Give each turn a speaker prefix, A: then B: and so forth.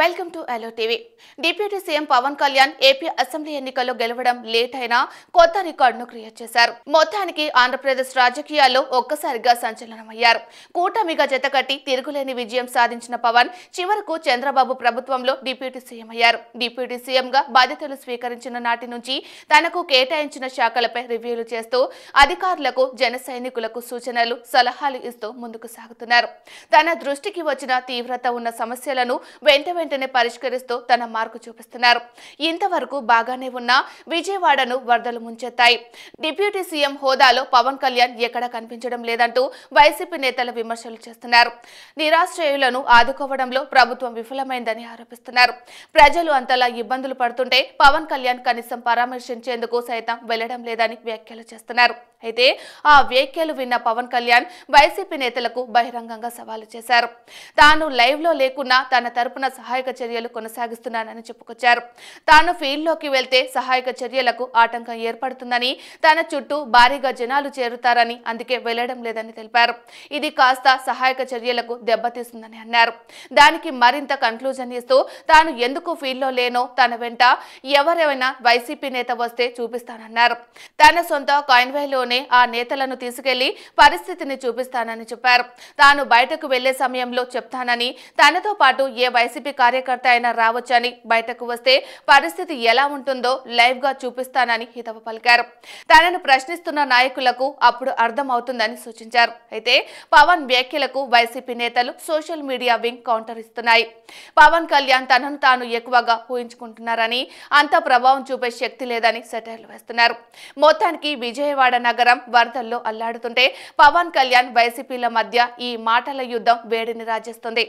A: Welcome to ఎలో TV. Deputy CM Pawan Kalyan AP assembly ఎన్నికల్లో గెలవడం లేట్ అయినా కొత్త రికార్డును క్రియేట్ చేశారు. మొత్తానికి ఆంధ్రప్రదేశ్ రాజకీయాల్లో ఒక్కసారిగా సంచలనమయ్యారు. కూటమిగా జతకట్టి తిరుగులేని విజయం సాధించిన పవన్ చివరకు చంద్రబాబు ప్రభుత్వంలో డిప్యూటీ సీఎం అయ్యారు. డిప్యూటీ సీఎంగా బాధ్యతలు స్వీకరించిన నాటి నుంచి తనకు కేటాయించిన శాఖలపై రివ్యూలు చేస్తూ అధికారులకు, జన సైనికులకు సూచనలు, సలహాలు ఇస్తూ ముందుకు సాగుతున్నారు. తన దృష్టికి వచ్చిన తీవ్రత ఉన్న సమస్యలను వెంటనే పరిష్కరిస్తూ తన మార్కు చూపిస్తున్నారు. ఇంతవరకు బాగానే ఉన్న విజయవాడను వరదలు ముంచెత్తాయి. డిప్యూటీ సీఎం హోదాలో పవన్ కళ్యాణ్ ఎక్కడా కనిపించడం లేదంటూ వైసీపీ నేతలు విమర్శలు చేస్తున్నారు. నిరాశ్రయులను ఆదుకోవడంలో ప్రభుత్వం విఫలమైందని ఆరోపిస్తున్నారు. ప్రజలు అంతలా ఇబ్బందులు పడుతుంటే పవన్ కళ్యాణ్ కనీసం పరామర్శించేందుకు సైతం వెళ్లడం లేదని వ్యాఖ్యలు చేస్తున్నారు. అయితే ఆ వ్యాఖ్యలు విన్న పవన్ కళ్యాణ్ వైసీపీ నేతలకు బహిరంగంగా సవాలు చేశారు. తాను లైవ్ లో లేకున్నా తన తరపున సహాయక చర్యలు కొనసాగిస్తున్నానని చెప్పుకొచ్చారు. తాను ఫీల్డ్ లోకి వెళ్తే సహాయక చర్యలకు ఆటంకం ఏర్పడుతుందని, తన చుట్టూ భారీగా జనాలు చేరుతారని అందుకే వెళ్లడం లేదని తెలిపారు. ఇది కాస్త సహాయక చర్యలకు దెబ్బతీస్తుందని అన్నారు. దానికి మరింత కన్క్లూజన్ ఇస్తూ తాను ఎందుకు ఫీల్డ్ లో లేనో, తన వెంట ఎవరైనా వైసీపీ నేత వస్తే చూపిస్తానన్నారు. తన సొంత కాన్వాయ్లోనే ఆ నేతలను తీసుకెళ్లి పరిస్థితిని చూపిస్తానని చెప్పారు. తాను బయటకు వెళ్లే సమయంలో చెప్తానని, తనతో పాటు ఏ వైసీపీ కార్యకర్త అయినా రావచ్చని, బయటకు వస్తే పరిస్థితి ఎలా ఉంటుందో లైవ్ గా చూపిస్తానని హితవు పలికారు. తనను ప్రశ్నిస్తున్న నాయకులకు అప్పుడు అర్థం అవుతుందని సూచించారు. అయితే పవన్ వ్యాఖ్యలకు వైసీపీ నేతలు, సోషల్ మీడియా వింగ్ కౌంటర్ ఇస్తున్నాయి. పవన్ కళ్యాణ్ తనను తాను ఎక్కువగా ఊహించుకుంటున్నారని, అంత ప్రభావం చూపే శక్తి లేదని సెటైర్లు వేస్తున్నారు. మొత్తానికి విజయవాడ నగరం వరదల్లో అల్లాడుతుంటే పవన్ కళ్యాణ్, వైసీపీల మధ్య ఈ మాటల యుద్ధం వేడిని రాజేస్తుంది.